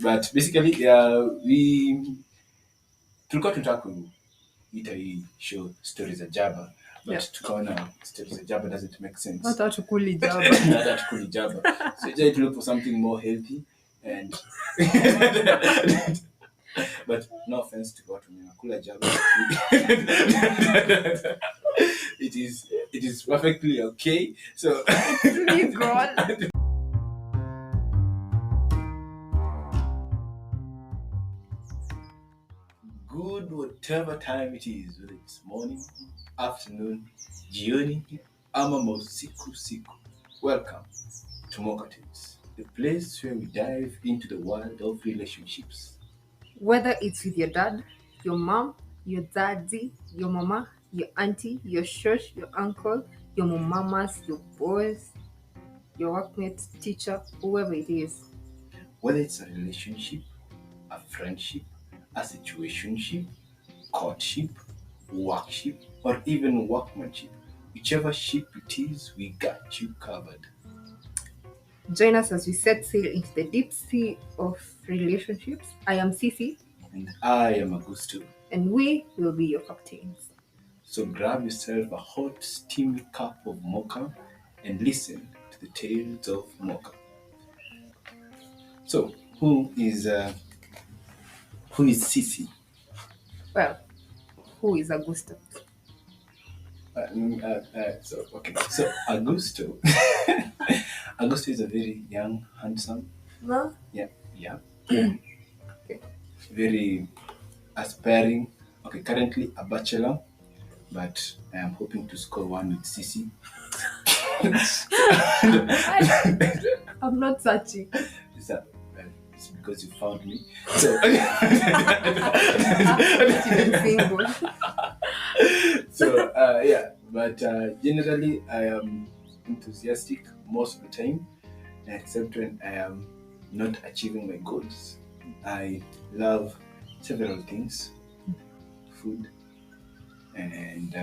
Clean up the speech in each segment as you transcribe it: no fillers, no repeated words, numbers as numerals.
But basically, we tulikuwa tunataka kuita hii show stories za Jaba, but tukaona stories za Jaba doesn't make sense. Hata hatukuli Jaba. Hata hatukuli Jaba. So we tried to look for something more healthy and but no offense to watu wanakula Jaba. It is perfectly okay. So God. Good whatever time it is, whether it's morning, afternoon, jioni, ama siku. Welcome to MochaTales, the place where we dive into the world of relationships. Whether it's with your dad, your mom, your daddy, your mama, your auntie, your shush, your uncle, your mamas, your boys, your workmates, teacher, whoever it is. Whether it's a relationship, a friendship, a situationship, courtship, workship, or even workmanship, whichever ship it is, we got you covered. Join us as we set sail into the deep sea of relationships. I am Cece. And I am Augusto. And we will be your captains. So grab yourself a hot, steamy cup of mocha and listen to the tales of mocha. So, who is Cece? Well, who is Augusto? So Augusto. Augusto is a very young, handsome. No? Yeah. Okay. Very aspiring. Okay, currently a bachelor, but I am hoping to score one with Cece. I'm not searching. It's because you found me. So, but generally I am enthusiastic most of the time, except when I am not achieving my goals. I love several things: food and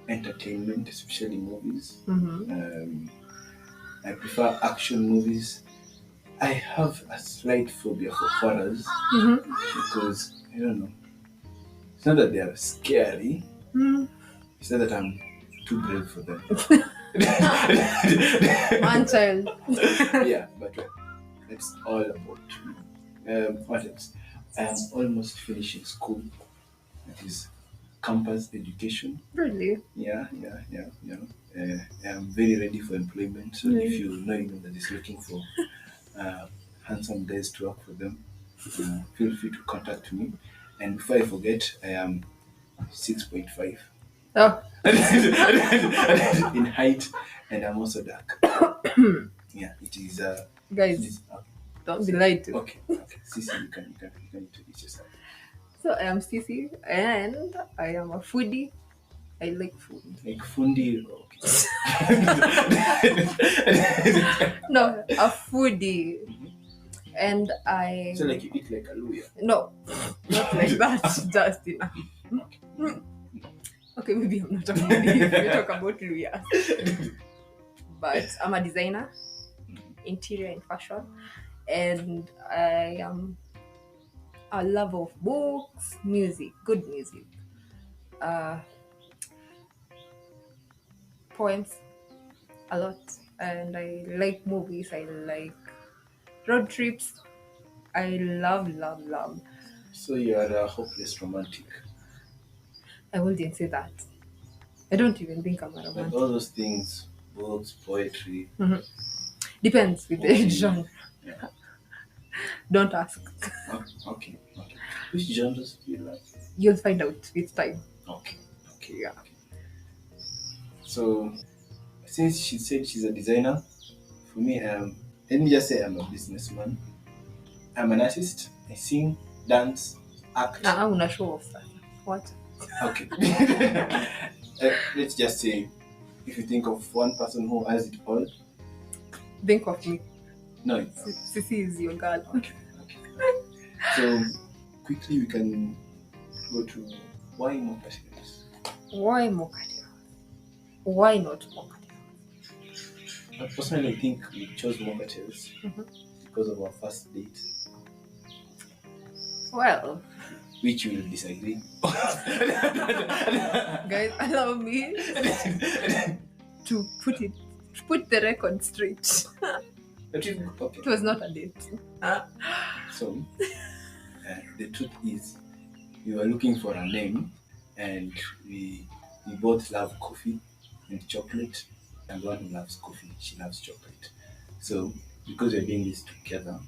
entertainment, especially movies. Mm-hmm. I prefer action movies. I have a slight phobia for horrors because I don't know. It's not that they are scary. It's not that I'm too brave for them. Man child. Yeah, but that's all about what else? I am almost finishing school. That is campus education. Really? Yeah. I'm very ready for employment. So if you know anyone that is looking for handsome guys to work for them, feel free to contact me. And before I forget, I am 6.5 in height, and I'm also dark. Yeah, it is. Guys, don't be lied to. Okay. Cece, you can introduce yourself. So I am Cece, and I am a foodie. I like food. Like fundi. Okay. No, a foodie. And I... So like you eat like a luya? No, not like that, Justin. Okay. Okay, maybe I'm not a foodie if you talk about luya. But I'm a designer, interior and fashion. And I am a lover of books, music, good music. Poems a lot, and I like movies. I like road trips. I love. So you are a hopeless romantic. I wouldn't say that. I don't even think I'm a Like romantic. all those things, books, poetry. Depends with the genre. Yeah. Don't ask. Okay. Which genres do you like? You'll find out with time. Okay. Yeah. Okay. So, since she said she's a designer, for me, let me just say I'm a businessman. I'm an artist. I sing, dance, act. I'm gonna show off that. What? Okay. Let's just say, if you think of one person who has it all. Think of me. No. Cece is your girl. Okay. So, quickly we can go to why MochaTales? Why MochaTales? Why not MochaTales? Personally, I think we chose MochaTales because of our first date. Well, which you will disagree. guys, allow me to put the record straight. Okay. It was not a date. So, the truth is, we were looking for a name, and we both love coffee and chocolate. And one who loves coffee, she loves chocolate. So, because we're doing this together,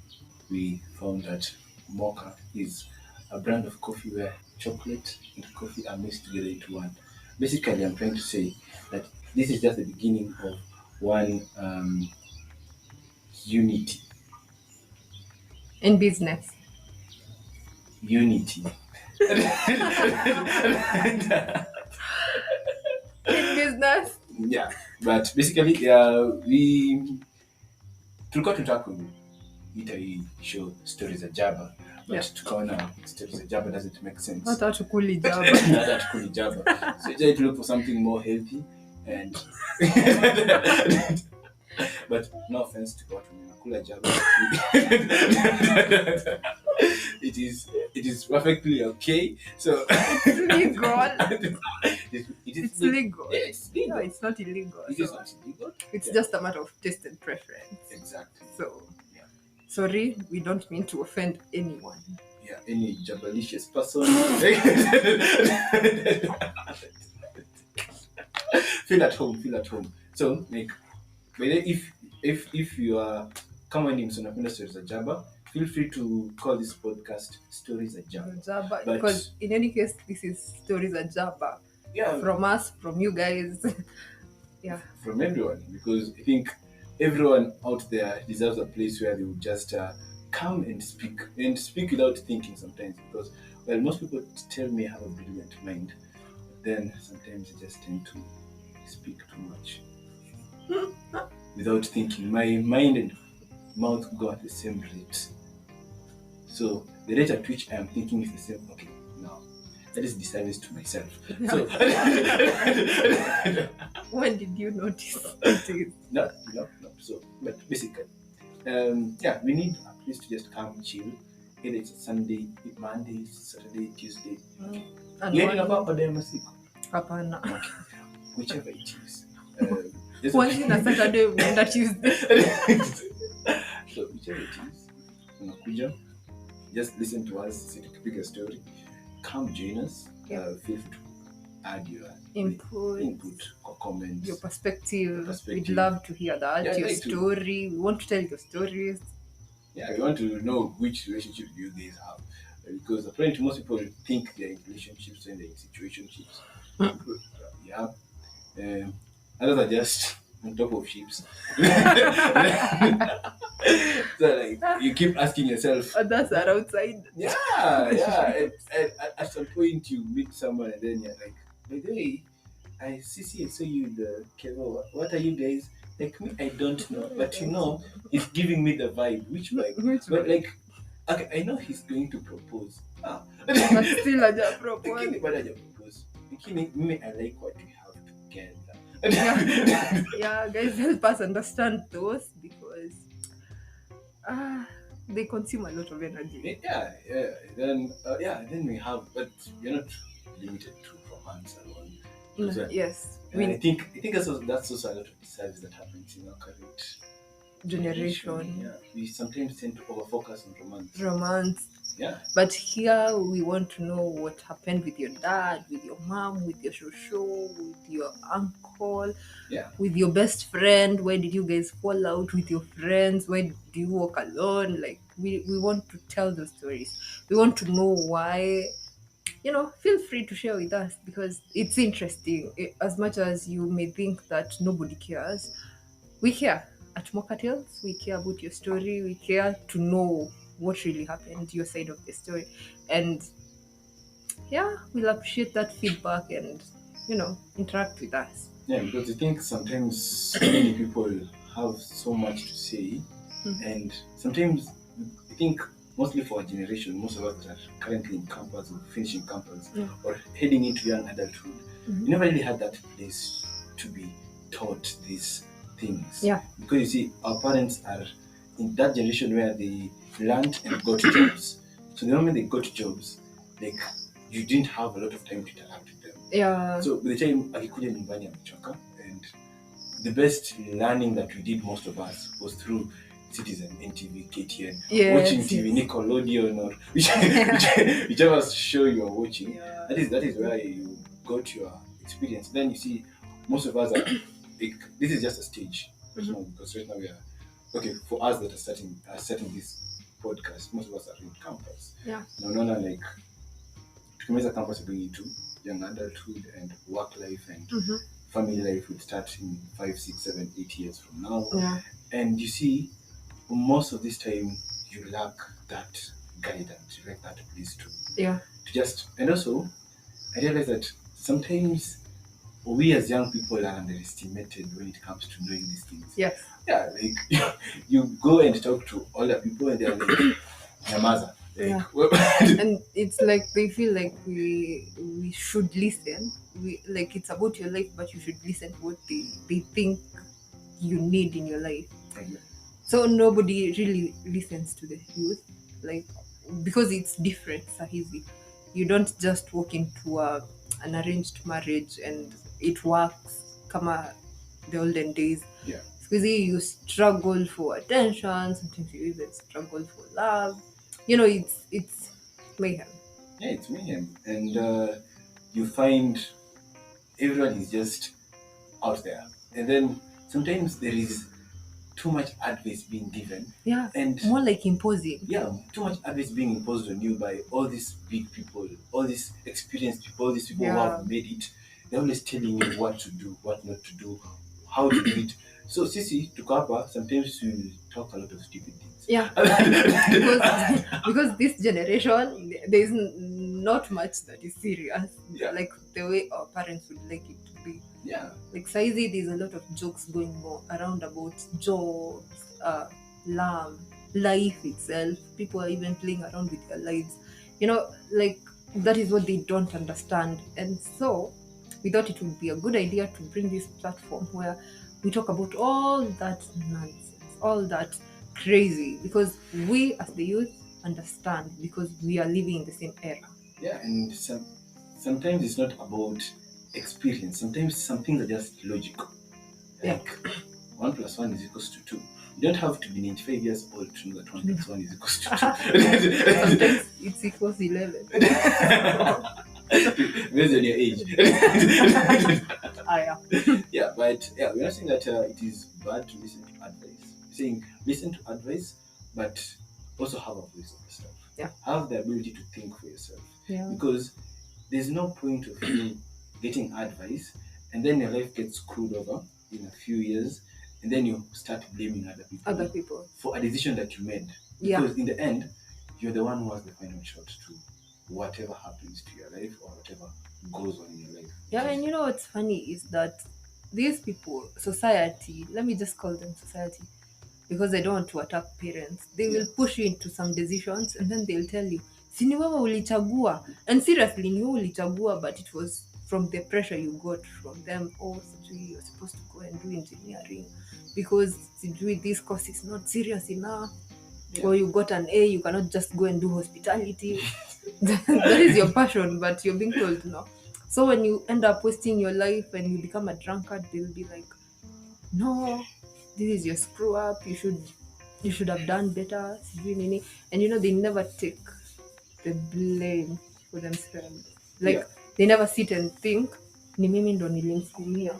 we found that Mocha is a brand of coffee where chocolate and coffee are mixed together into one. Basically, I'm trying to say that this is just the beginning of one unity. In business. Unity. In business. Yeah, but basically, we tulikuwa tutaka kuita hii show stories za Jaba, but Yeah. tukaona stories za Jaba doesn't make sense. Hata tukuli Jaba. Hata tukuli Jaba. So we tried to look for something more healthy and but no offense to watu wanakula Jaba. It is perfectly okay. So It's legal. it's legal. Yeah, it's legal. No, it's not illegal. It is not illegal. It's just a matter of taste and preference. Exactly. So, Yeah. sorry, we don't mean to offend anyone. Yeah, any jabalicious person. Feel at home. So, like, if you are kama ni msonapenda stories za Jaba, feel free to call this podcast Stories at Jaba. Jaba, because in any case, this is Stories at Jaba. Yeah. From us, from you guys. Yeah. From everyone, because I think everyone out there deserves a place where they would just come and speak without thinking sometimes. Because most people tell me I have a brilliant mind, but then sometimes I just tend to speak too much without thinking. My mind and mouth go at the same rate, so the rate at which I am thinking is the same. Okay, now that is disservice to myself. So when did you notice it is? No. So, but basically, we need a place to just come chill. Either it's a Sunday, Monday, Saturday, Tuesday. Hapana. Whichever it is. Wednesday na Saturday unaenda Tuesday. So whichever it is, unakuja, just listen to us, sit tukipiga story. Come join us. Feel free to add your input or comments. Your perspective. We'd love to hear that. Your story. We want to tell your stories. Yeah, we want to know which relationship you guys have. Because apparently most people think they're in relationships and they're in situationships. Others are just on top of ships. So like you keep asking yourself. Others are outside. Yeah. At some point you meet someone and then you're like, by the way, I see you in the cable. What are you guys? Like me, I don't know. But he's giving me the vibe. Which vibe? But like, okay, I know he's going to propose. But still haja propose. But haja propose. Me, I like what we have together. Yeah, guys, help us understand those because they consume a lot of energy. Yeah. Then we have, but we're not limited to romance alone. Yes. I think that's also a lot of disservice that happens in our current generation. Yeah, we sometimes tend to overfocus on romance. Yeah. But here we want to know what happened with your dad, with your mom, with your shosho, with your uncle, with your best friend. Why did you guys fall out with your friends? Why do you walk alone? Like we want to tell those stories. We want to know why. Feel free to share with us because it's interesting. As much as you may think that nobody cares, we care. At MochaTales, we care about your story. We care to know what really happened, your side of the story. And we'll appreciate that feedback and, interact with us. Yeah, because I think sometimes so many people have so much to say. And sometimes I think mostly for our generation, most of us that are currently in campus or finishing campus or heading into young adulthood, we never really had that place to be taught these things. Yeah. Because you see, our parents are in that generation where they learned and got jobs. So the moment they got jobs, like you didn't have a lot of time to interact with them. Yeah. So by the time akikuja nyumbani amechoka, and the best learning that we did, most of us, was through Citizen, NTV, KTN, Yes, watching TV, Nickelodeon, or whichever show you are watching. Yeah. That is where you got your experience. Then you see, most of us are like, this is just a stage. Because right now we are okay for us that are starting this podcast. Most of us are in campus. Yeah. No, like tukimaliza campus going into young adulthood and work life and family life will start in 5, 6, 7, 8 years from now. Yeah. And you see, most of this time you lack that guidance, you lack that place to just. And also, I realize that sometimes we as young people are underestimated when it comes to knowing these things. Yes. Yeah, like you go and talk to older people and they're like, Yamaza. Like, and it's like they feel like we should listen. We like it's about your life, but you should listen to what they think you need in your life. So nobody really listens to the youth, like because it's different. Sahizi, you don't just walk into an arranged marriage and it works. Kama the olden days. Yeah. Because you struggle for attention. Sometimes you even struggle for love. You know, it's mayhem. Yeah, it's mayhem, and you find everyone is just out there, and then sometimes there is too much advice being given. Yeah, and more like imposing. Yeah, too much advice being imposed on you by all these big people, all these experienced people, all these people who have made it. They're always telling you what to do, what not to do, how to do it. So Sisi, tuko hapa, sometimes we talk a lot of stupid things. Yeah, because this generation, there is not much that is serious. Yeah. Like the way our parents would like it to be. Yeah. Like Saizi, there's a lot of jokes going on around about jobs, love, life itself. People are even playing around with their lives. You know, like that is what they don't understand. And so we thought it would be a good idea to bring this platform where we talk about all that nonsense, all that crazy, because we as the youth understand, because we are living in the same era. Yeah, and sometimes it's not about experience. Sometimes some things are just logical. Like 1 + 1 is equals to 2. You don't have to be 95 years old to know that 1 + 1 is equals to 2. Sometimes it's equals 11. Based on your age. Yeah, but we're not saying that it is bad to listen to advice. We're saying listen to advice, but also have a voice of yourself. Yeah. Have the ability to think for yourself. Yeah. Because there's no point of you getting advice and then your life gets screwed over in a few years, and then you start blaming other people for a decision that you made. Because in the end, you're the one who has the final shot to whatever happens to your life or whatever goes on in your life. Yeah, and you know what's funny is that these people, society, let me just call them society, because I don't want to attack parents. They will push you into some decisions and then they'll tell you, sini wewe ulichagua. And seriously, ni wewe ulichagua, but it was from the pressure you got from them. Oh, you're supposed to go and do engineering because this course is not serious enough. Yeah. Or you got an A, you cannot just go and do hospitality. That is your passion, but you're being told no. So when you end up wasting your life and you become a drunkard, they'll be like, no, this is your screw up, you should have done better. And you know, they never take the blame for themselves. Like they never sit and think, ni mimi ndo nilimskumia.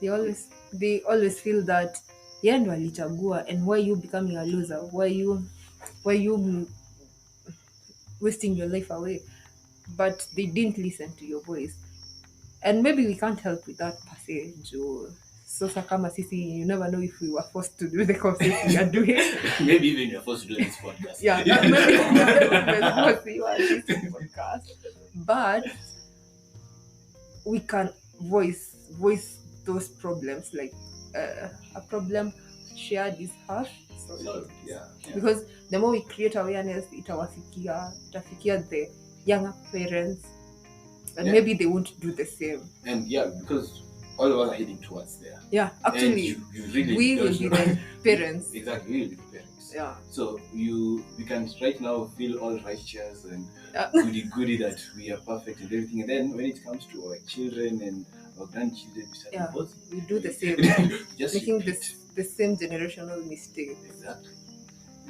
They always feel that yeye ndo alichagua, and why you becoming a loser? Why you wasting your life away? But they didn't listen to your voice. And maybe we can't help with that passage. So kama sisi, you never know if we were forced to do the courses we are doing. Maybe even you're forced to do this podcast. Yeah, maybe we're forced to do this podcast. But we can voice those problems, like a problem shared is half solved. Yeah. Because the more we create awareness, itafikia the younger parents, and maybe they won't do the same. And because all of us are heading towards there. Yeah, And actually, you really we will don't be know. the parents. Exactly, we will be the parents. Yeah. So we can right now feel all righteous and Yeah. goody that we are perfect and everything. And then when it comes to our children and our grandchildren, we start Yeah, imposing. we do the same, Just making repeat. the same generational mistake. Exactly.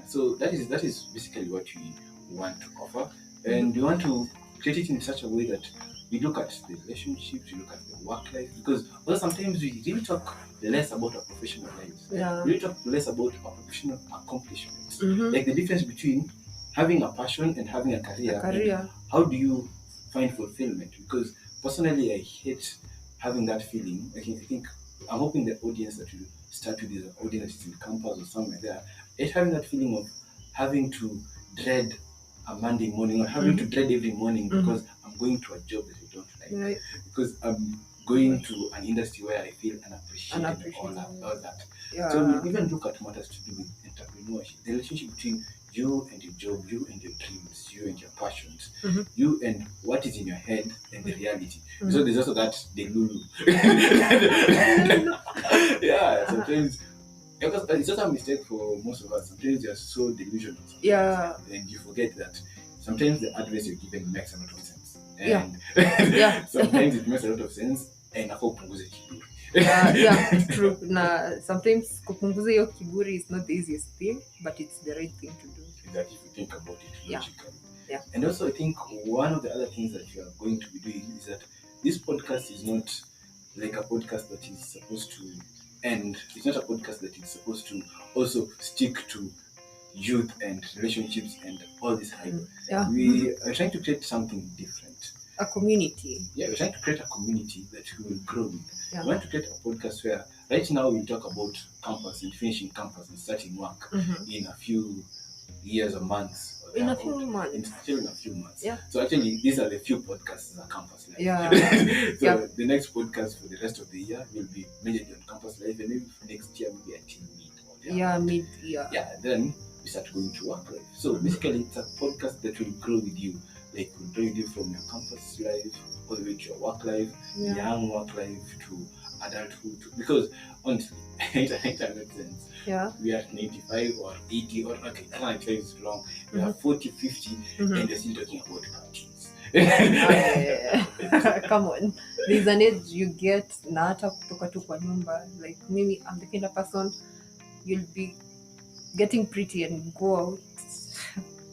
So that is basically what we want to offer, and we want to create it in such a way that we look at the relationships, we look at the work life, because sometimes we really talk less about our professional lives. Yeah. We really talk less about our professional accomplishments, Mhm. like the difference between having a passion and having a career. Career. And how do you find fulfillment? Because personally, I hate having that feeling. I think I'm hoping the audience that will start with is an audience in campus or somewhere there. It's having that feeling of having to dread a Monday morning or having to dread every morning because I'm going to a job that I don't like. Right. Because I'm going to an industry where I feel unappreciated and all that. Yeah. So we even look at matters to do with entrepreneurship, the relationship between you and your job, you and your dreams, you and your passions, you and what is in your head and the reality. So there's also that the Lulu. Yeah, sometimes because it's just a mistake for most of us. Sometimes you're so delusional. Yeah. And you forget that sometimes the advice you're given makes a lot of sense. Yeah. And sometimes it makes a lot of sense. And I hope kiburi. Yeah, true. Sometimes kupunguza hiyo kiburi is not the easiest thing, but it's the right thing to do. Exactly, if you think about it logically. Yeah. And also, I think one of the other things that you are going to be doing is that this podcast is not like a podcast that is supposed to end. It's not a podcast that is supposed to also stick to youth and relationships and all this hype. Yeah. We are trying to create something different. A community. Yeah, we're trying to create a community that we will grow with. Yeah. We want to create a podcast where right now we'll talk about campus and finishing campus and starting work in a few years or months. In a few months. Still in a few months. Yeah. So actually, these are the few podcasts in campus life. Yeah. So the next podcast for the rest of the year will be majorly on campus life, and maybe for next year maybe until mid. Mid-year. Yeah, then we start going to work life. So basically, it's a podcast that will grow with you. Like will grow with you from your campus life all the way to your work life, young work life to adulthood. Because honestly, it makes sense. Yeah. We are 95 or 80 or okay, 95 is wrong. We are 40, 50, and we're still talking about parties. Come on. There's an age you get na hata kutoka tu kwa nyumba. Like maybe I'm the kind of person you'll be getting pretty and go out.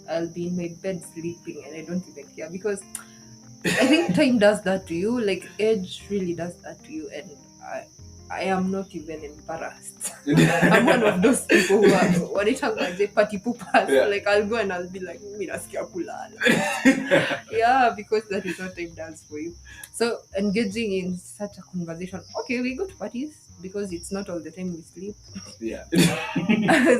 I'll be in my bed sleeping and I don't even care because I think time does that to you. Like age really does that to you, and I am not even embarrassed. I'm one of those people who are when it happens they party poopers. Yeah. Like I'll go and I'll be like, "Minaskia kulala." Yeah, because that is what time does for you. So engaging in such a conversation. Okay, we go to parties because it's not all the time we sleep. Yeah.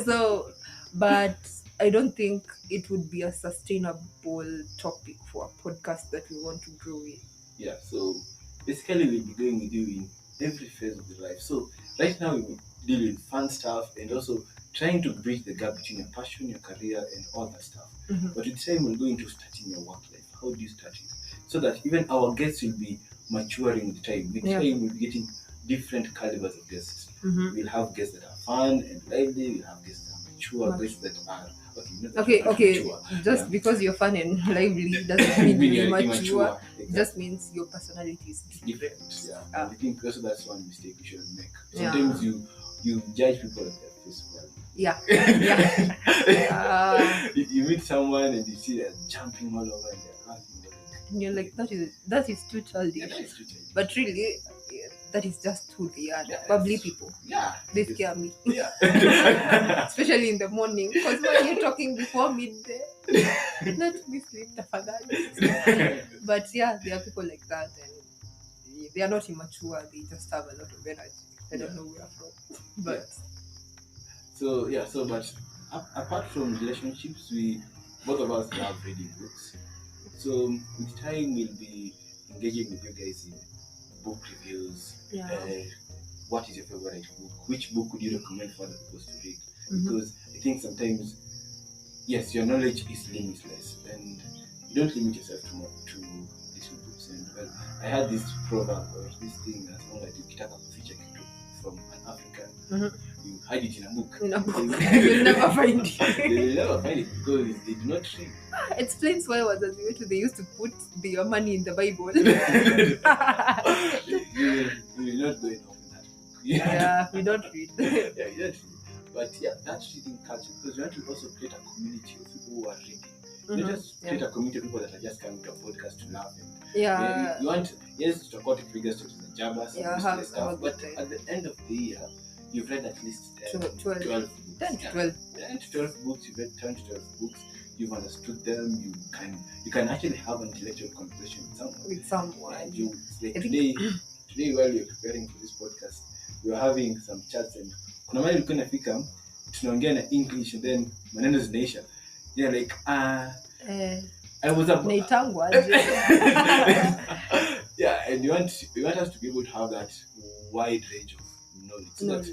So, but I don't think it would be a sustainable topic for a podcast that we want to grow with. Yeah, so basically we'll be going with you in every phase of the life. So right now we will deal with fun stuff and also trying to bridge the gap between your passion, your career, and all that stuff. But with time we'll go into starting your work life. How do you start it? So that even our guests will be maturing with time. With time we'll be getting different calibers of guests. We'll have guests that are fun and lively. We'll have guests that are mature, guests that are okay. Just because you're fun and lively doesn't mean you're mature. It just means your personality is different. I think also that's one mistake we shouldn't make. Sometimes you judge people at their face value. Yeah. You meet someone and you see they're jumping all over and they're laughing. And you're like, that is too childish. Yeah, that is too childish. But really, that is just who they are. Bubbly people. Yeah. They scare me. Yeah. Especially in the morning. Because when you're talking before midday, let me sleep tafadhali. But yeah, there are people like that and they are not immature. They just have a lot of energy. I don't know where from. But but apart from relationships, both of us love reading books. So with time we'll be engaging with you guys in book reviews. What is your favorite book? Which book would you recommend for other people to read? Because I think sometimes, yes, your knowledge is limitless, and you don't limit yourself to little books. And I had this proverb or this thing as long as you kitaka kuficha kitu from an African, you hide it in a book. In a book. You'll never find it. They'll never find it because they do not read. Explains why they used to put their money in the Bible. You will not go and open that book. Yeah, we don't read. Yeah, you don't read. But yeah, that's reading culture, because you want to also create a community of people who are reading. You don't just create a community of people that are just coming to a podcast to laugh. And you want, yes, to talk about figures such as Jaba, some stuff, but at the end of the year, you've read at least 12 books. 10 to 12. 10 to 12 books, you've read 10 to 12 books, you've understood them, you can actually have an intellectual conversation with someone. And you, like today while we were preparing for this podcast, we were having some chats, and kuna mali ulikuwa nafika tunaongea na English and then maneno zinaisha. Yeah, like I was a yeah, and you want us to be able to have that wide range of knowledge. So that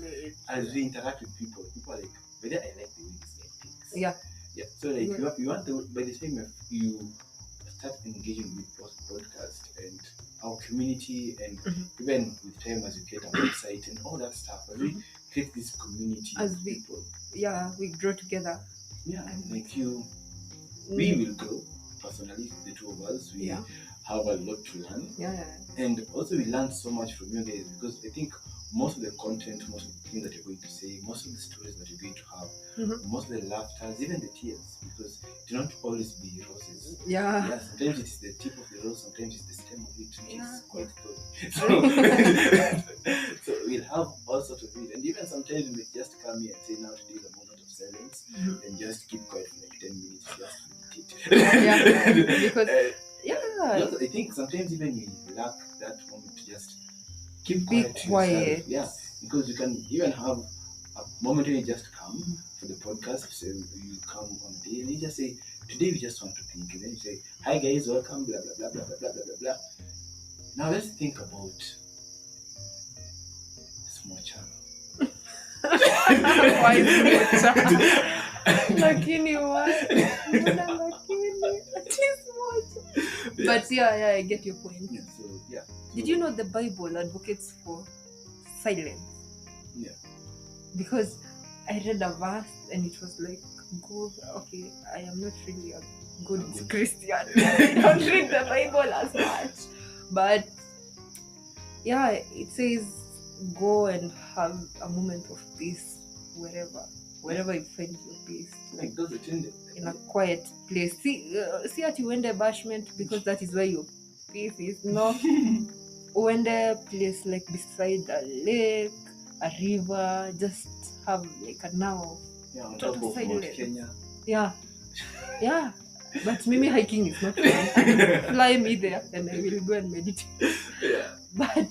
as we interact with people are like, but I like the way this guy thinks. Yeah. So like you want to, by the time you start engaging with podcast and our community, and even with time as you create a website and all that stuff, as we create this community as of people. Yeah, we grow together. Yeah, like we will grow personally, the two of us. We have a lot to learn. Yeah. And also we learn so much from you guys, because I think most of the content, most of the things that you're going to say, most of the stories that you're going to have, most of the laughters, even the tears, because it will not always be roses. Yeah, sometimes it's the tip of the rose, sometimes it's the stem of it, which is quite thorny. So we'll have all sorts of it, and even sometimes we may just come here and say, now today is a moment of silence, and just keep quiet for like 10 minutes, just meditate. Because I think sometimes even we lack that moment to just keep quiet. Yeah, because you can even have a moment when you just come for the podcast. So you come on a day and you just say, today we just want to think, and then you say, hi guys, welcome, blah blah blah blah blah blah blah blah. Now let's think about Smocha. Why Smocha? Lakini what? But I get your point. Did you know the Bible advocates for silence? Yeah. Because I read a verse and it was like, I am not really a good Christian. I don't read the Bible as much. But it says go and have a moment of peace wherever you find your peace. Like in a quiet place. See at you went bashment because that is where your peace is. No. When the place like beside a lake, a river, just have like an hour on top of Mount Kenya. Yeah. But maybe hiking is not fun. Fly me there and I will go and meditate. Yeah. But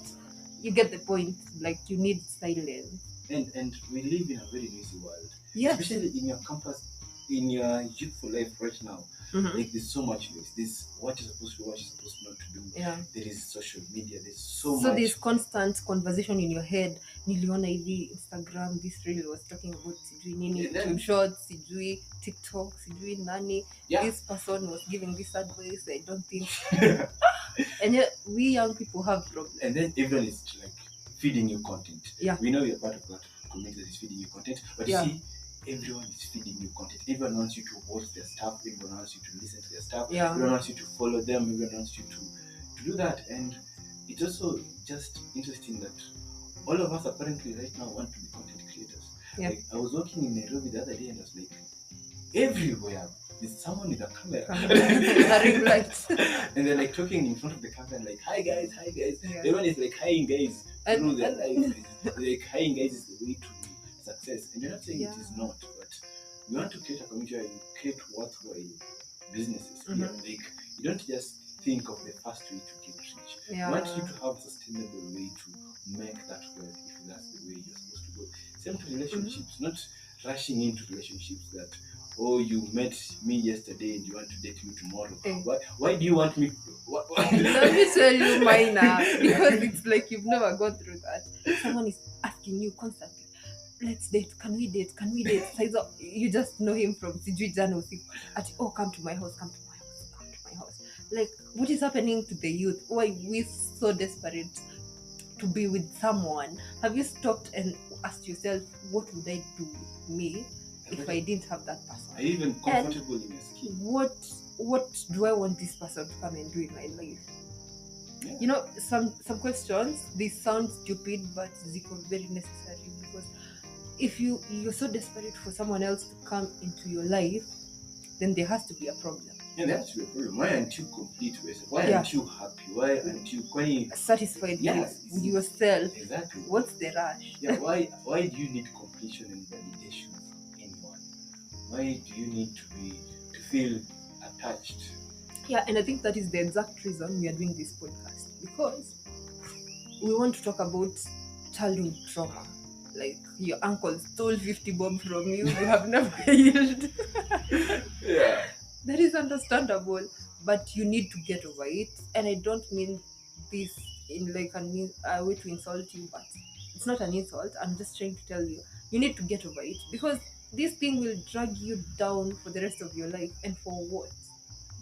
you get the point. Like you need silence. And we live in a very noisy world. Yes. Especially in your campus, in your youthful life right now. Like there's so much noise. There's what you're supposed to do, what you're supposed not to do. Yeah. There is social media. There's so much. So there's constant conversation in your head. Niliona hivi Instagram, this reel was talking about sijui nini, YouTube shorts, sijui TikTok, sijui nani. Yeah. This person was giving this advice. I don't think. And yet we young people have problems. And then everyone is like feeding you content. Yeah. We know you're part of that community that is feeding you content, but you see, everyone is feeding you content. Everyone wants you to watch their stuff. Everyone wants you to listen to their stuff. Yeah. Everyone wants you to follow them. Everyone wants you to do that. And it's also just interesting that all of us apparently right now want to be content creators. Yeah. Like I was walking in Nairobi the other day and I was like, everywhere there's someone with a camera. And they're like talking in front of the camera and like, hi guys. Yeah. Everyone is like, hi guys. Through their lives. Like, hi guys is the way to success. And you're not saying it is not, but you want to create a community where you create worthwhile businesses. Yeah, like you don't just think of the fast way to get rich. Yeah. You want you to have a sustainable way to make that wealth if that's the way you're supposed to go. Same to relationships, not rushing into relationships that, oh, you met me yesterday and you want to date me tomorrow. Why do you want me? Let me tell you mine now, because it's like you've never gone through that. Someone is asking you constantly, let's date, can we date? You just know him from Sijui Jano. Come to my house. Like, what is happening to the youth? Why are we so desperate to be with someone? Have you stopped and asked yourself, what would I do with me if I didn't have that person? Are you even comfortable in your skin? What do I want this person to come and do in my life? Yeah. You know, some questions, they sound stupid, but they are very necessary, because if you're so desperate for someone else to come into your life, then there has to be a problem. Yeah, there has to be a problem. Why aren't you complete with yourself? Why Yeah. aren't you happy? Why aren't you quite Satisfied Yes, with yourself? exactly? What's the rush? Yeah, why do you need completion and validation from anyone? Why do you need to feel attached? Yeah, and I think that is the exact reason we are doing this podcast, because we want to talk about childhood trauma. Like, your uncle stole 50 bob from you, you have never healed. Yeah. That is understandable, but you need to get over it. And I don't mean this in like a way to insult you, but it's not an insult. I'm just trying to tell you, you need to get over it, because this thing will drag you down for the rest of your life. And for what?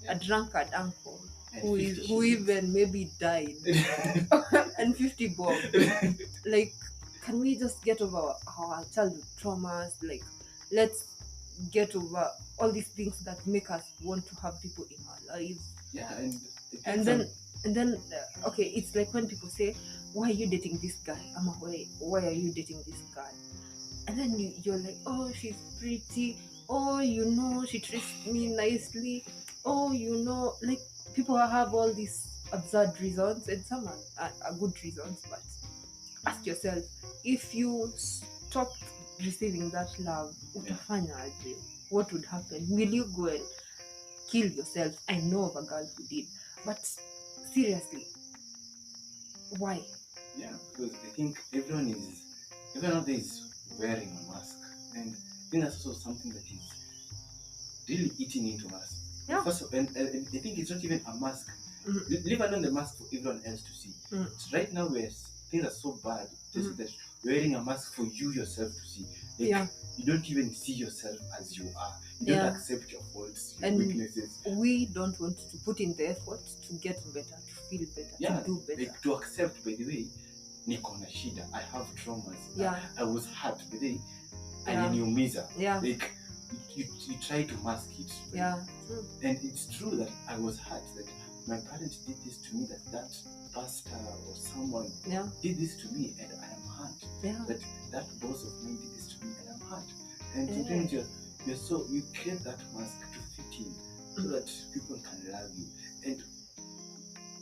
A drunkard uncle And who 50 even maybe died and 50 bob. Like, can we just get over our childhood traumas? Like, let's get over all these things that make us want to have people in our lives. Yeah, and then okay, it's like when people say, why are you dating this guy? Why are you dating this guy? And then you're like, oh, she's pretty, oh, you know, she treats me nicely, oh, you know, like, people have all these absurd reasons, and some are good reasons. But ask yourself, if you stopped receiving that love, utafanya aje? What would happen? Will you go and kill yourself? I know of a girl who did, but seriously, why? Yeah, because I think everyone out there is wearing a mask, and I think that's also something that is really eating into us. Yeah. First of all, and I think it's not even a mask. Mhm. Leave alone the mask for everyone else to see. Mhm. Right now, where things are so bad, just that you're wearing a mask for you yourself to see. Like, Yeah. you don't even see yourself as you are. You don't Yeah. accept your faults, your And weaknesses. we don't want to put in the effort to get better, to feel better, Yeah, to do better. like to accept, by the way, niko na shida, I have traumas. Yeah. I was hurt, by the way, Yeah. aliniumiza. Yeah. Like, you try to mask it. Yeah, true. And it's true that I was hurt, that my parents did this to me, that pastor or someone Yeah. did this to me, and I am hurt. Yeah. That boss of mine did this to me, and I'm hurt. And Yeah. sometimes you create that mask to fit in, so that people can love you. And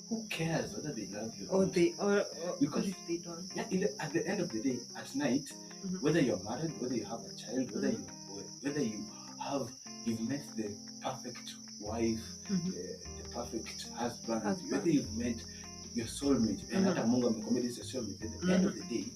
who cares whether they love you Or not? they or Because if they don't. Yeah, at the end of the day, at night, Mhm. whether you're married, whether you have a child, whether you've met the perfect wife, Mhm. the perfect husband, Husband. whether you've met your soulmate, and Mhm. hata Mungu amekwambia this is your soulmate, at the end of the day,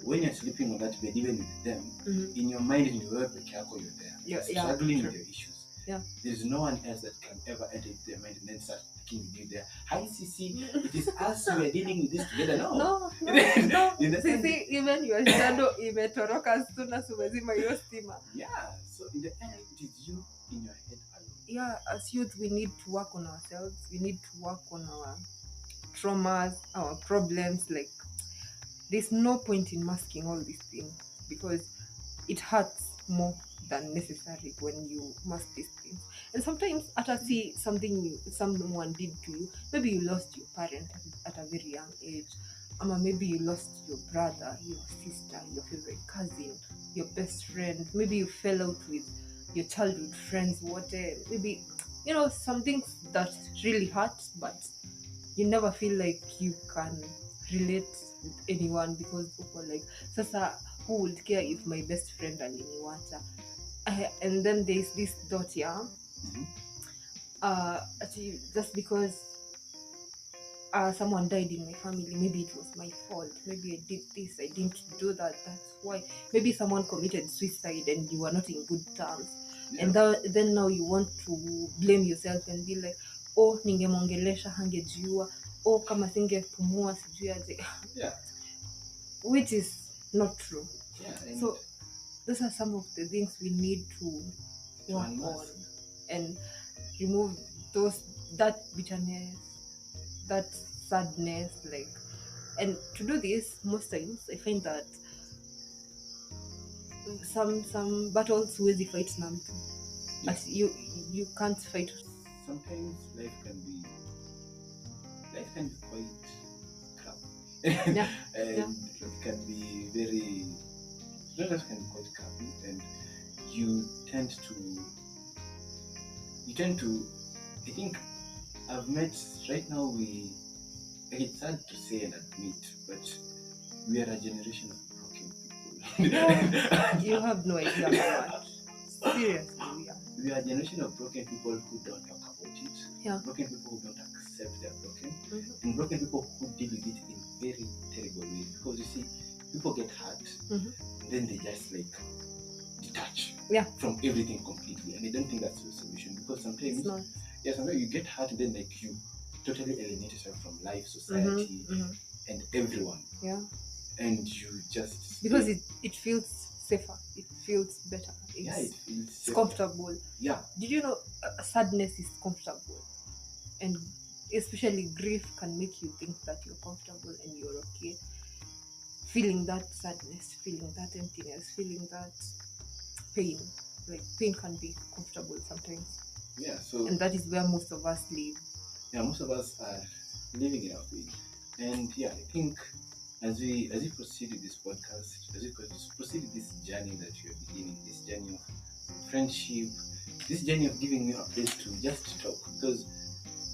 when you're sleeping on that bed, even with them, Mhm. in your mind, in your be careful, you're there, Yeah, struggling true. with your issues. Yeah. There's no one else that can ever enter into their mind and then start thinking with you there. Hi, Sisi, it is us who are dealing with this together. No. No. In the end, Sisi, even your shadow imetoroka as soon as umezima hiyo stima. yeah. So in the end, it is you in your head alone. Yeah, as youth, we need to work on ourselves. We need to work on our traumas, our problems. Like, there's no point in masking all these things, because it hurts more than necessary when you mask these things. And sometimes, after see someone did to you, maybe you lost your parent at a very young age, or maybe you lost your brother, your sister, your favorite cousin, your best friend. Maybe you fell out with your childhood friends, whatever. Maybe, you know, some things that really hurt, but you never feel like you can relate with anyone, because uko like, sasa, who would care if my best friend aliniwacha? And then there's this thought, yeah, actually, just because someone died in my family, maybe it was my fault, maybe I did this, I didn't do that, that's why. Maybe someone committed suicide and you are not in good terms. Yeah. And then now you want to blame yourself and be like, oh, ningemwongelesha hangejiua, oh, kama singepumua sijui aje. Yeah. Which is not true. Yeah. So those are some of the things we need to work on and remove those that bitterness, that sadness, like. And to do this, most times I find that some battles huwezi fight na mtu. Yeah. As you can't fight. Sometimes life can be quite crap. Yeah. And Yeah. it can be very, life can be quite crappy, and you tend to, I think I've met, right now it's hard to say and admit, but we are a generation of broken people. You have no idea how much. Seriously, we are. We are a generation of broken people who don't talk about it. Yeah. Broken people who don't accept they're broken. Mhm. And broken people who deal with it in very terrible ways. Because you see, people get hurt, Mhm. and then they just like detach Yeah. from everything completely, and they don't think that's the solution. Because sometimes, It's not. sometimes you get hurt, and then like you totally alienate yourself from life, society, Mhm. and everyone, Yeah. and you just Because it feels safer. It feels better. it feels It's safer. comfortable. Yeah. Did you know sadness is comfortable? And especially grief can make you think that you're comfortable and you're okay. Feeling that sadness, feeling that emptiness, feeling that pain. Like pain can be comfortable sometimes. Yeah. So. And that is where most of us live. Yeah, most of us are living in our pain. And yeah, I think as we proceed with this podcast, as we proceed with this journey that we are beginning, this journey of friendship, this journey of giving you a place to just talk, because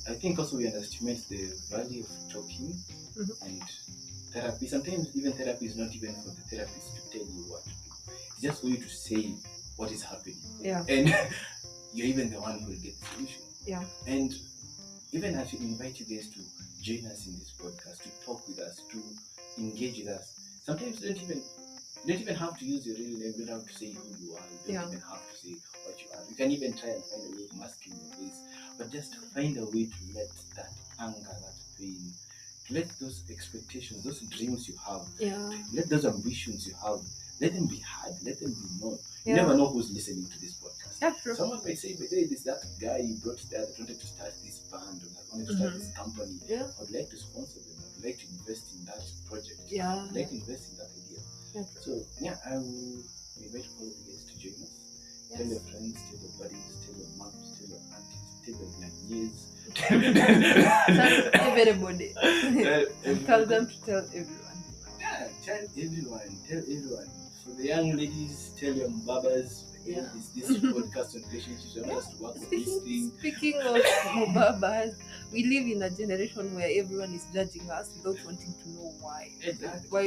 I think also we underestimate the value of talking. Mhm. And therapy. Sometimes even therapy is not even for the therapist to tell you what to do. It's just for you to say what is happening. Yeah. And you're even the one who will get the solution. Yeah. And even I should invite you guys to join us in this podcast, to talk with us, to engage with us. Sometimes you don't even have to use your real name. You don't have to say who you are. You don't even have to say what you are. You can even try and find a way of masking your voice, but just find a way to let that anger, that pain, to let those expectations, those dreams you have, let those ambitions you have, let them be heard, let them be known. You never know who's listening to this podcast. Yeah, true. Someone might say, but hey, this that guy you brought there that wanted to start this band, or that wanted to start this company. Yeah. I'd like to sponsor them. I'd like to invest in that project. Yeah. I'd like to invest in that idea. Yeah. So yeah, I will invite all of you guys to join us. Yes. Tell your friends, tell your buddies, tell your moms, tell your aunties, tell your nannies. Tell everybody. Tell them to tell everyone. Yeah, tell everyone. For the young ladies, tell your babas. Yeah. This podcast on relationships. I want us to work on this thing. Speaking of babas, we live in a generation where everyone is judging us without wanting to know why. Exactly. Why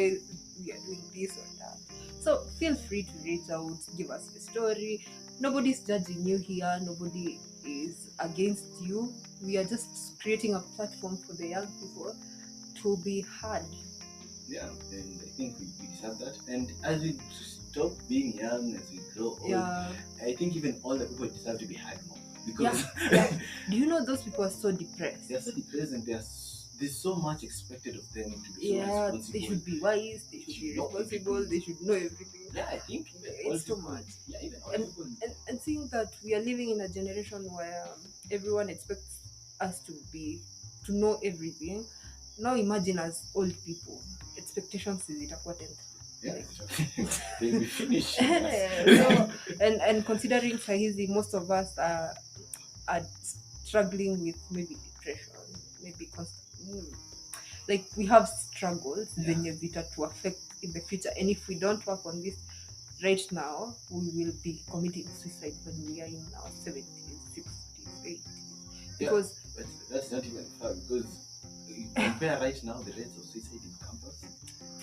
we are doing this or that. So feel free to reach out, give us your story. Nobody's judging you here. Nobody is against you. We are just creating a platform for the young people to be heard. Yeah, and I think we deserve that. And as we stop being young, as we grow old, I think even older people deserve to be heard more. Because do you know those people are so depressed? They're so depressed, and there's so much expected of them to be so responsible. They should be wise, they should be responsible, they should know everything. Yeah, I think it's too much. Yeah, even and seeing that we are living in a generation where everyone expects us to know everything. Now imagine as old people, expectations is important. Yeah, they'll be finished. So, and considering sahizi, most of us are struggling with maybe depression, maybe like we have struggles that to affect in the future, and if we don't work on this right now, we will be committing suicide when we are in our 70s, 60s, 80s. Because that's not even fair, because you compare right now the rates of suicide in campus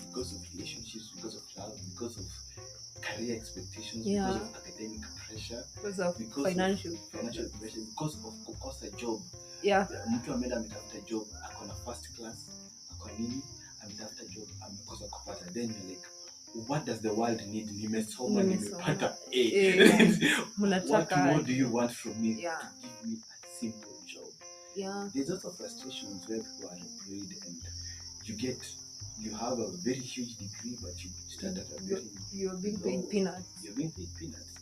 because of relationships, because of love, because of career expectations, because of academic pressure, because of financial pressure, because of kukosa job. Mtu ameenda ametafuta job, akona first class, akona nini, ametafuta job, amekosa kupata. Then you're like, what does the world need? Nimesoma, nimepata A. What more do you want from me to give me a simple job? There's also frustrations where people are employed and you have a very huge degree, but you start at a very... You're being paid peanuts. You're being paid peanuts.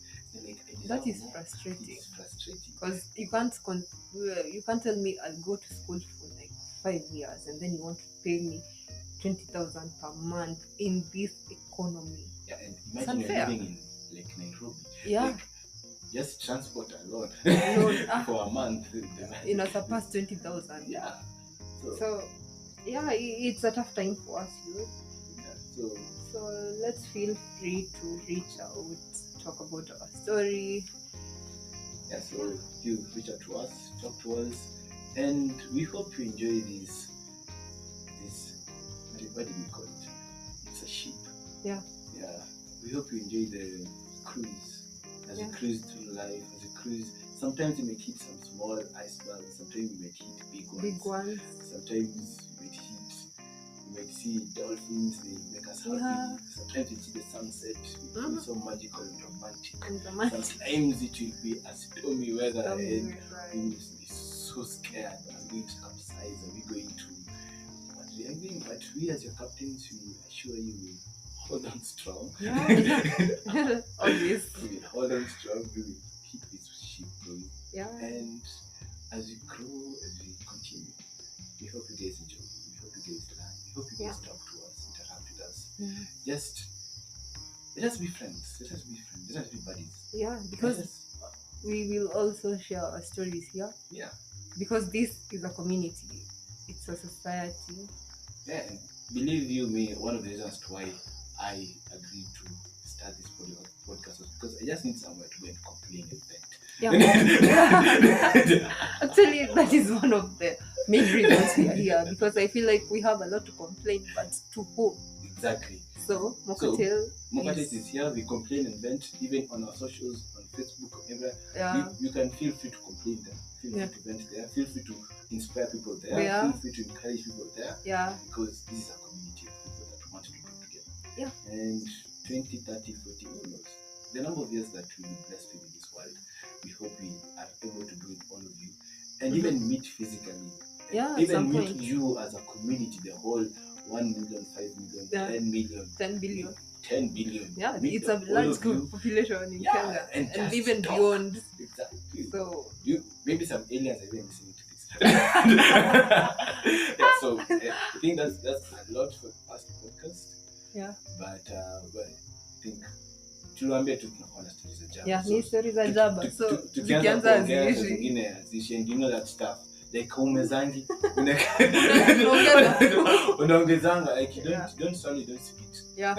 like I deserve That is more. frustrating. It's frustrating. Because you can't tell me I'll go to school for like 5 years and then you want to pay me 20,000 per month in this economy. Yeah, and It's imagine you're unfair. living in like Nairobi. Yeah. Like, just transport alone for a month. Surpass 20,000. Yeah. So yeah, it's a tough time for us, Yeah, So let's feel free to reach out, talk about our story. yeah, so you reach out to us, talk to us, and we hope you enjoy this what do we call it? It's a ship. Yeah. Yeah. We hope you enjoy the cruise. As you cruise through life, as you cruise, sometimes you might hit some small icebergs, sometimes you might hit big ones. Sometimes you might see dolphins, they make us happy. Yeah. Sometimes you see the sunset, it will be so magical and romantic. Sometimes it will be a stormy weather and you will be so scared. Are we going to capsize? Are we going to what we are doing? But we as your captains, we assure you will hold on strong. Yeah. Always. We will hold on strong, we will keep this ship going. Yeah. And as we grow, as we continue, we hope you guys enjoy. We hope you guys learn. We hope you guys talk to us, interact with us. Just let us be friends. Let us be friends. Let us be buddies. Yeah, because we will also share our stories here. Yeah. Because this is a community. It's a society. Yeah, and believe you me, one of the reasons why I agreed to start this podcast was because I just need somewhere to go and complain and vent. Yeah. Actually, that is one of the main reasons we are here, because I feel like we have a lot to complain, but to whom? Exactly. So MochaTales is here. We complain and vent, even on our socials, on Facebook, wherever. Yeah. You can feel free to complain there. Feel free to vent there. Feel free to inspire people there. Yeah. Feel free to encourage people there. Yeah. Because this is a community of people that want to grow together. Yeah. And 20, 30, 40, who knows? The number of years that we will be blessed with in this world, we hope we are able to do it, all of you, and even meet physically. Yeah. Even meet you as a community, the whole 1 million, 5 million, 10 million, 10 billion. 10 billion. Yeah, it's a large population in Kenya and even beyond. Exactly. So maybe some aliens are even listening to this. Yeah, so I think that's a lot for the past podcast. Yeah. But I think tuambie tu tunakuwa na stories za Jaba. Yeah, ni stories za Jaba. So tukianza kuongea zingine azishi, and you know that stuff. Like umezangi unaongezanga like don't solely don't spit. Yeah.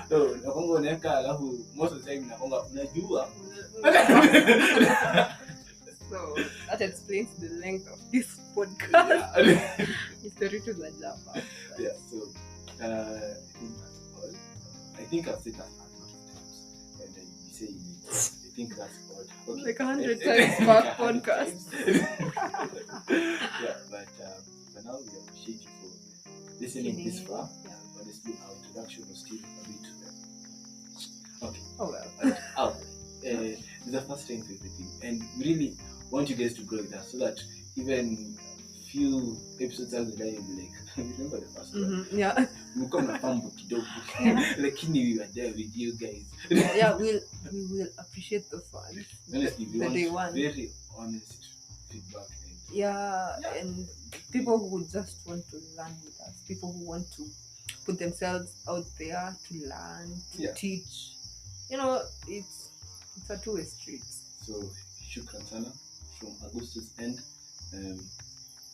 So nakonga unaweka alafu most of the time nakonga unajua. So that explains the length of this podcast. History to the Jaba. Yeah, so I think I've said that a lot of times, and then you say I think that's all. Okay. Like 100 times per podcast. Yeah, but for now we appreciate you for listening this far. Yeah. Honestly, our introduction was still a bit okay. Oh well. It's the first time for everything, and we really want you guys to grow with us so that even few episodes down the line you'll be like, remember the first one? Yeah. Lakini we were there with you guys. Yeah, we will appreciate those ones. Honestly, we want very honest feedback. And people who just want to learn with us, people who want to put themselves out there to learn, to teach. It's a two-way street. So, shukran sana from Augustus end.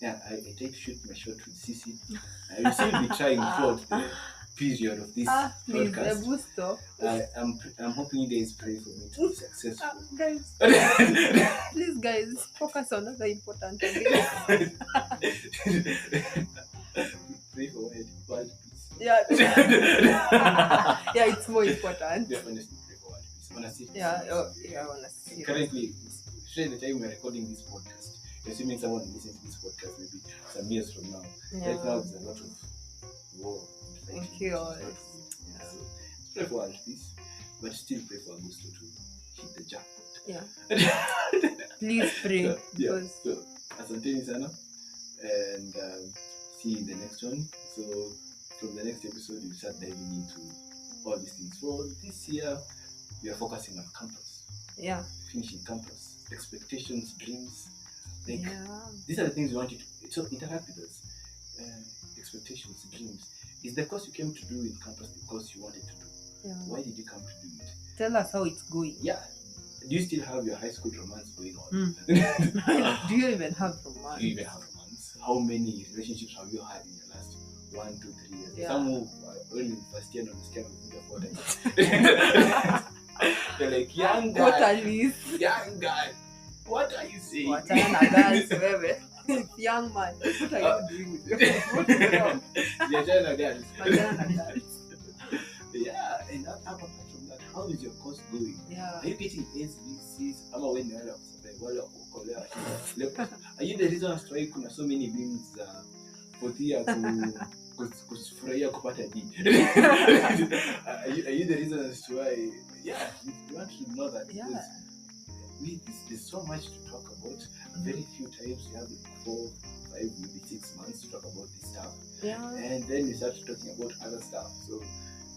I take to shoot my shot with Sisi. I will still be trying throughout the period of this podcast. I'm hoping you guys pray for me to be successful. Guys, please guys, focus on other important things. Pray for world peace. Yeah, it's more important. Yeah, honestly, pray for world peace. Honestly. Honestly. Currently, the time we're recording this podcast, assuming someone listens to this podcast maybe some years from now. Right now there's a lot of war. Thank you. So pray for world peace, but still pray for Augusto to hit the jackpot. Yeah. Please pray. So asanteni sana, and see you in the next one. So from the next episode we'll start diving into all these things. For this year, we are focusing on campus, Yeah. finishing campus, expectations, dreams. Like Yeah. these are the things we want you to so interact with us. Expectations, dreams. Is the course you came to do in campus the course you wanted to do? Yeah. Why did you come to do it? Tell us how it's going. Yeah. Do you still have your high school romance going on? Do you even have romance? Do you even have romance? How many relationships have you had in your last 1, 2, 3 years? Yeah. Some who are only in first year on the scale of 4 They're like, young guy. What at least? Young guy. What are you saying? Wachana na girls, wewe. Young man. What are you doing with your phone? You're trying to girls. Wachana na girls. Yeah, and apart from that, how is your course going? Yeah. Are you getting A's, B's, C's? Ama when you're are you the reason as to why kuna so many beams fourth year kufurahia kupata D? Are you the reason as to why? Yeah, you want to know that because there's so much to talk about. Very few times we have 4, 5, maybe 6 months to talk about this stuff. Yeah. And then we start talking about other stuff. So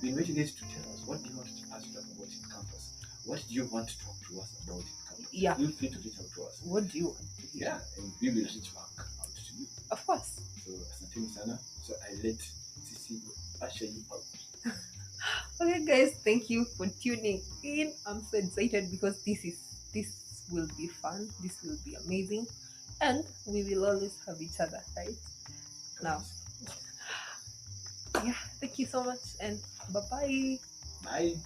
we invite you guys to tell us, what do you want us to talk about in campus? What do you want to talk to us about in campus? Yeah. Feel free to reach out to us. What do you want to hear? Yeah, and we will reach back out to you. Of course. So asanteni sana. So I let Sisi usher you out. Okay guys, thank you for tuning in. I'm so excited because this will be fun. This will be amazing. And we will always have each other, right? Now. Yeah, thank you so much and bye-bye. Bye.